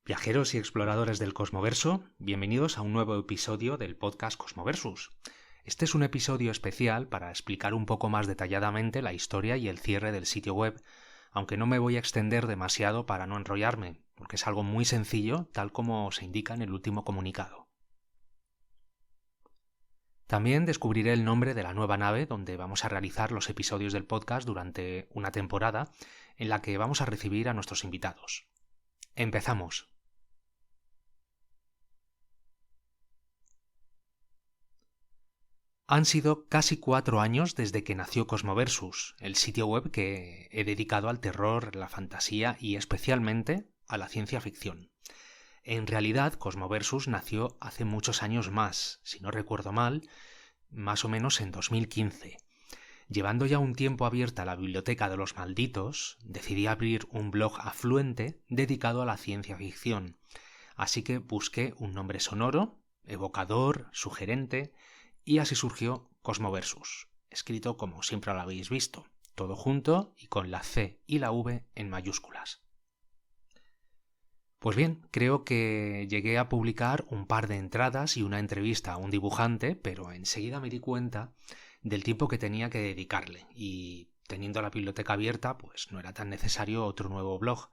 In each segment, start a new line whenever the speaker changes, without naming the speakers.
Viajeros y exploradores del Cosmoverso, bienvenidos a un nuevo episodio del podcast Cosmoversus. Este es un episodio especial para explicar un poco más detalladamente la historia y el cierre del sitio web, aunque no me voy a extender demasiado para no enrollarme, porque es algo muy sencillo, tal como se indica en el último comunicado. También descubriré el nombre de la nueva nave donde vamos a realizar los episodios del podcast durante una temporada en la que vamos a recibir a nuestros invitados. ¡Empezamos! Han sido casi 4 años desde que nació Cosmoversus, el sitio web que he dedicado al terror, la fantasía y especialmente a la ciencia ficción. En realidad, Cosmoversus nació hace muchos años más, si no recuerdo mal, más o menos en 2015. Llevando ya un tiempo abierta la Biblioteca de los Malditos, decidí abrir un blog afluente dedicado a la ciencia ficción. Así que busqué un nombre sonoro, evocador, sugerente, y así surgió Cosmoversus, escrito como siempre lo habéis visto, todo junto y con la C y la V en mayúsculas. Pues bien, creo que llegué a publicar un par de entradas y una entrevista a un dibujante, pero enseguida me di cuenta del tiempo que tenía que dedicarle y teniendo la biblioteca abierta, pues no era tan necesario otro nuevo blog.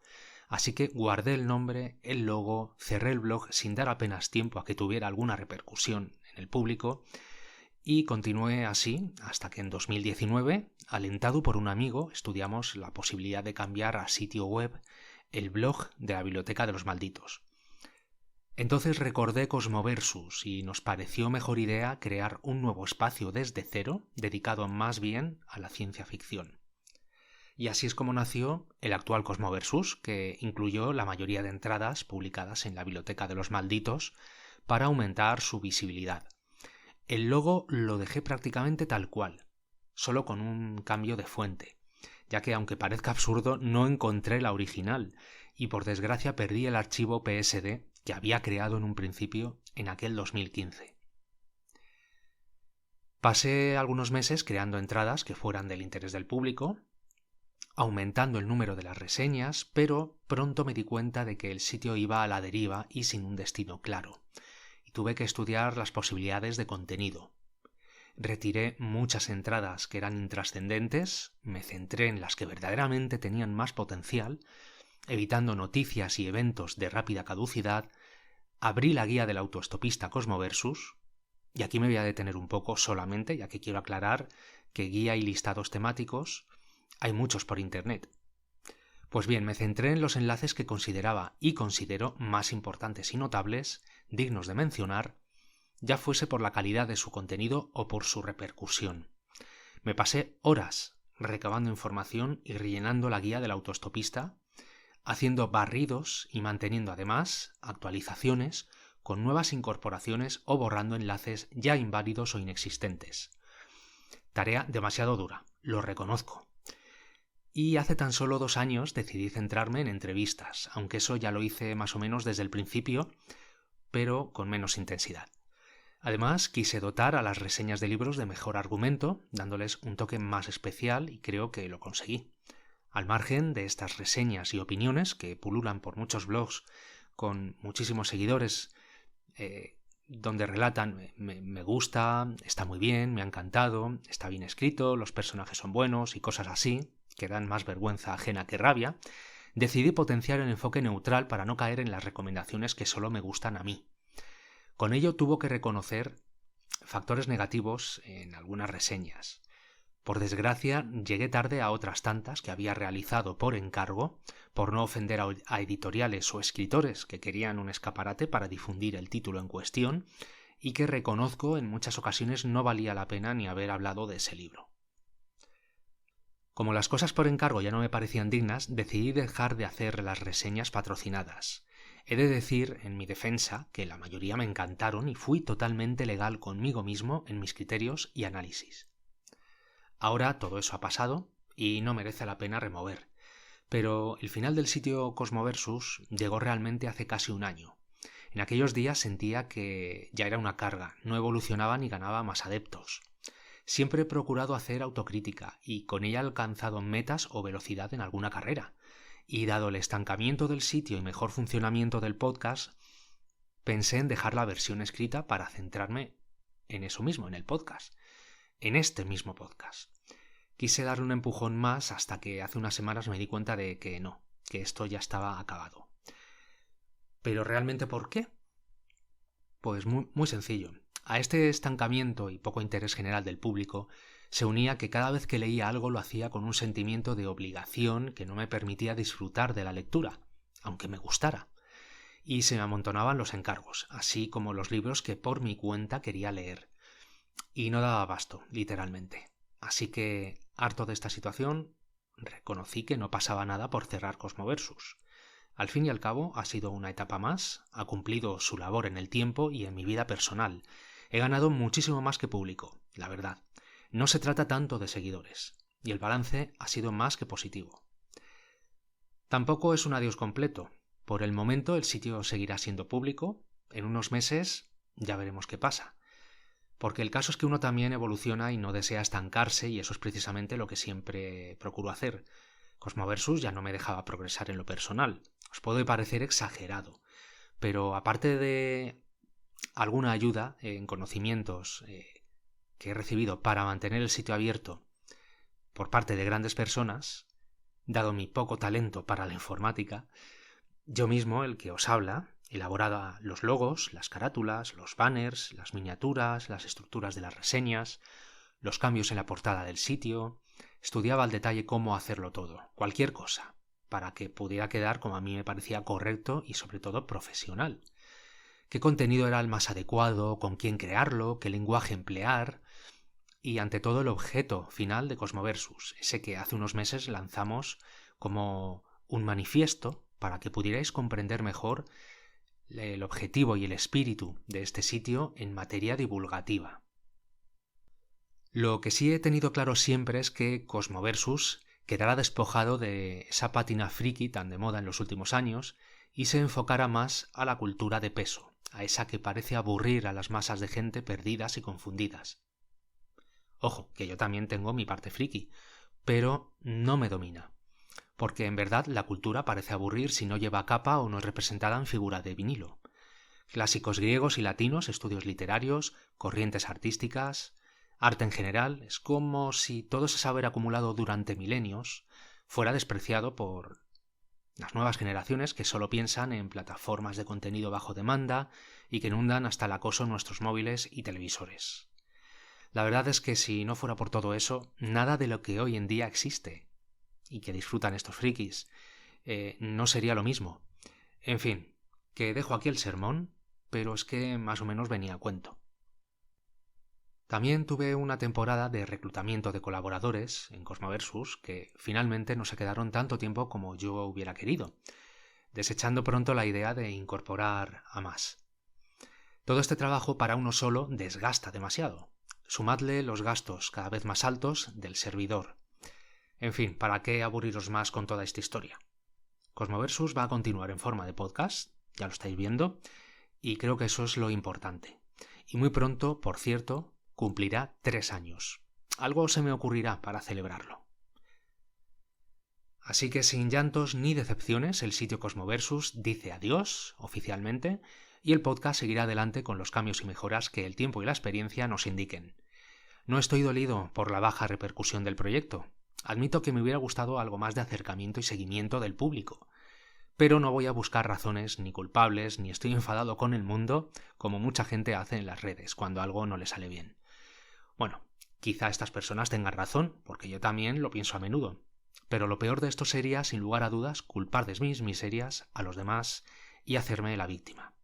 Así que guardé el nombre, el logo, cerré el blog sin dar apenas tiempo a que tuviera alguna repercusión en el público y continué así hasta que en 2019, alentado por un amigo, estudiamos la posibilidad de cambiar a sitio web el blog de la Biblioteca de los Malditos. Entonces recordé Cosmoversus y nos pareció mejor idea crear un nuevo espacio desde cero dedicado más bien a la ciencia ficción. Y así es como nació el actual Cosmoversus, que incluyó la mayoría de entradas publicadas en la Biblioteca de los Malditos para aumentar su visibilidad. El logo lo dejé prácticamente tal cual, solo con un cambio de fuente, ya que aunque parezca absurdo no encontré la original y por desgracia perdí el archivo PSD que había creado en un principio en aquel 2015. Pasé algunos meses creando entradas que fueran del interés del público, aumentando el número de las reseñas, pero pronto me di cuenta de que el sitio iba a la deriva y sin un destino claro. Tuve que estudiar las posibilidades de contenido. Retiré muchas entradas que eran intrascendentes, me centré en las que verdaderamente tenían más potencial, evitando noticias y eventos de rápida caducidad, abrí la guía del autoestopista Cosmoversus, y aquí me voy a detener un poco solamente, ya que quiero aclarar que guía y listados temáticos hay muchos por internet. Pues bien, me centré en los enlaces que consideraba y considero más importantes y notables, dignos de mencionar, ya fuese por la calidad de su contenido o por su repercusión. Me pasé horas recabando información y rellenando la guía del autoestopista, haciendo barridos y manteniendo además actualizaciones con nuevas incorporaciones o borrando enlaces ya inválidos o inexistentes. Tarea demasiado dura, lo reconozco. Y hace tan solo 2 años decidí centrarme en entrevistas, aunque eso ya lo hice más o menos desde el principio, pero con menos intensidad. Además, quise dotar a las reseñas de libros de mejor argumento, dándoles un toque más especial y creo que lo conseguí. Al margen de estas reseñas y opiniones que pululan por muchos blogs con muchísimos seguidores, donde relatan me gusta, está muy bien, me ha encantado, está bien escrito, los personajes son buenos y cosas así, que dan más vergüenza ajena que rabia, decidí potenciar el enfoque neutral para no caer en las recomendaciones que solo me gustan a mí. Con ello tuvo que reconocer factores negativos en algunas reseñas. Por desgracia, llegué tarde a otras tantas que había realizado por encargo, por no ofender a editoriales o escritores que querían un escaparate para difundir el título en cuestión y que reconozco en muchas ocasiones no valía la pena ni haber hablado de ese libro. Como las cosas por encargo ya no me parecían dignas, decidí dejar de hacer las reseñas patrocinadas. He de decir, en mi defensa, que la mayoría me encantaron y fui totalmente legal conmigo mismo en mis criterios y análisis. Ahora todo eso ha pasado y no merece la pena remover. Pero el final del sitio Cosmoversus llegó realmente hace casi 1 año. En aquellos días sentía que ya era una carga, no evolucionaba ni ganaba más adeptos. Siempre he procurado hacer autocrítica y con ella he alcanzado metas o velocidad en alguna carrera. y dado el estancamiento del sitio y mejor funcionamiento del podcast, pensé en dejar la versión escrita para centrarme en eso mismo, en el podcast, en este mismo podcast. Quise darle un empujón más hasta que hace unas semanas me di cuenta de que no, que esto ya estaba acabado. ¿Pero realmente por qué? Pues muy sencillo. A este estancamiento y poco interés general del público se unía que cada vez que leía algo lo hacía con un sentimiento de obligación que no me permitía disfrutar de la lectura, aunque me gustara. Y se me amontonaban los encargos, así como los libros que por mi cuenta quería leer. Y no daba abasto, literalmente. Así que, harto de esta situación, reconocí que no pasaba nada por cerrar Cosmoversus. Al fin y al cabo, ha sido una etapa más, ha cumplido su labor en el tiempo y en mi vida personal. He ganado muchísimo más que público, la verdad. No se trata tanto de seguidores, y el balance ha sido más que positivo. Tampoco es un adiós completo. Por el momento el sitio seguirá siendo público. En unos meses ya veremos qué pasa. Porque el caso es que uno también evoluciona y no desea estancarse, y eso es precisamente lo que siempre procuro hacer. Cosmoversus ya no me dejaba progresar en lo personal. Os puede parecer exagerado, pero aparte de alguna ayuda en conocimientos que he recibido para mantener el sitio abierto por parte de grandes personas, dado mi poco talento para la informática, yo mismo, el que os habla, elaboraba los logos, las carátulas, los banners, las miniaturas, las estructuras de las reseñas, los cambios en la portada del sitio, estudiaba al detalle cómo hacerlo todo, cualquier cosa, para que pudiera quedar como a mí me parecía correcto y sobre todo profesional. Qué contenido era el más adecuado, con quién crearlo, qué lenguaje emplear y ante todo el objeto final de Cosmoversus, ese que hace unos meses lanzamos como un manifiesto para que pudierais comprender mejor el objetivo y el espíritu de este sitio en materia divulgativa. Lo que sí he tenido claro siempre es que Cosmoversus quedará despojado de esa pátina friki tan de moda en los últimos años y se enfocará más a la cultura de peso, a esa que parece aburrir a las masas de gente perdidas y confundidas. Ojo, que yo también tengo mi parte friki, pero no me domina, porque en verdad la cultura parece aburrir si no lleva capa o no es representada en figura de vinilo. Clásicos griegos y latinos, estudios literarios, corrientes artísticas, arte en general, es como si todo ese saber acumulado durante milenios fuera despreciado por las nuevas generaciones que solo piensan en plataformas de contenido bajo demanda y que inundan hasta el acoso nuestros móviles y televisores. La verdad es que si no fuera por todo eso, nada de lo que hoy en día existe y que disfrutan estos frikis no sería lo mismo. En fin, que dejo aquí el sermón, pero es que más o menos venía a cuento. También tuve una temporada de reclutamiento de colaboradores en Cosmoversus que finalmente no se quedaron tanto tiempo como yo hubiera querido, desechando pronto la idea de incorporar a más. Todo este trabajo para uno solo desgasta demasiado. Sumadle los gastos cada vez más altos del servidor. En fin, ¿para qué aburriros más con toda esta historia? Cosmoversus va a continuar en forma de podcast, ya lo estáis viendo, y creo que eso es lo importante. Y muy pronto, por cierto, cumplirá 3 años. Algo se me ocurrirá para celebrarlo. Así que sin llantos ni decepciones, el sitio Cosmoversus dice adiós oficialmente y el podcast seguirá adelante con los cambios y mejoras que el tiempo y la experiencia nos indiquen. No estoy dolido por la baja repercusión del proyecto. Admito que me hubiera gustado algo más de acercamiento y seguimiento del público. Pero no voy a buscar razones ni culpables ni estoy enfadado con el mundo como mucha gente hace en las redes cuando algo no le sale bien. Bueno, quizá estas personas tengan razón, porque yo también lo pienso a menudo. Pero lo peor de esto sería, sin lugar a dudas, culpar de mis miserias a los demás y hacerme la víctima.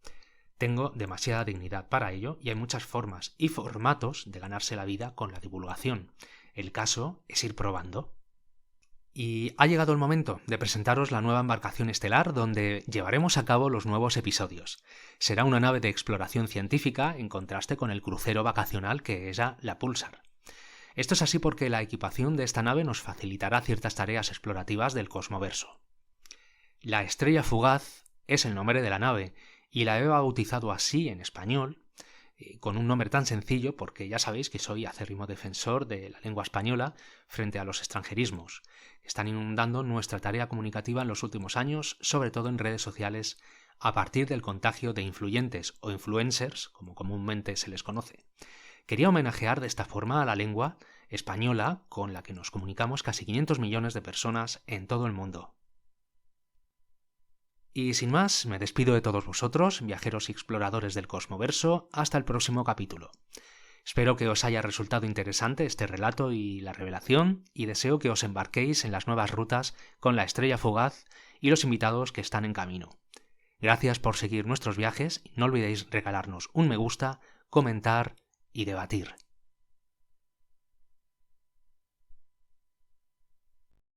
Tengo demasiada dignidad para ello y hay muchas formas y formatos de ganarse la vida con la divulgación. El caso es ir probando. Y ha llegado el momento de presentaros la nueva embarcación estelar donde llevaremos a cabo los nuevos episodios. Será una nave de exploración científica en contraste con el crucero vacacional que es la Pulsar. Esto es así porque la equipación de esta nave nos facilitará ciertas tareas explorativas del cosmoverso. La Estrella Fugaz es el nombre de la nave y la he bautizado así en español con un nombre tan sencillo, porque ya sabéis que soy acérrimo defensor de la lengua española frente a los extranjerismos, que están inundando nuestra tarea comunicativa en los últimos años, sobre todo en redes sociales, a partir del contagio de influyentes o influencers, como comúnmente se les conoce. Quería homenajear de esta forma a la lengua española con la que nos comunicamos casi 500 millones de personas en todo el mundo. Y sin más, me despido de todos vosotros, viajeros y exploradores del Cosmoverso, hasta el próximo capítulo. Espero que os haya resultado interesante este relato y la revelación, y deseo que os embarquéis en las nuevas rutas con la estrella fugaz y los invitados que están en camino. Gracias por seguir nuestros viajes y no olvidéis regalarnos un me gusta, comentar y debatir.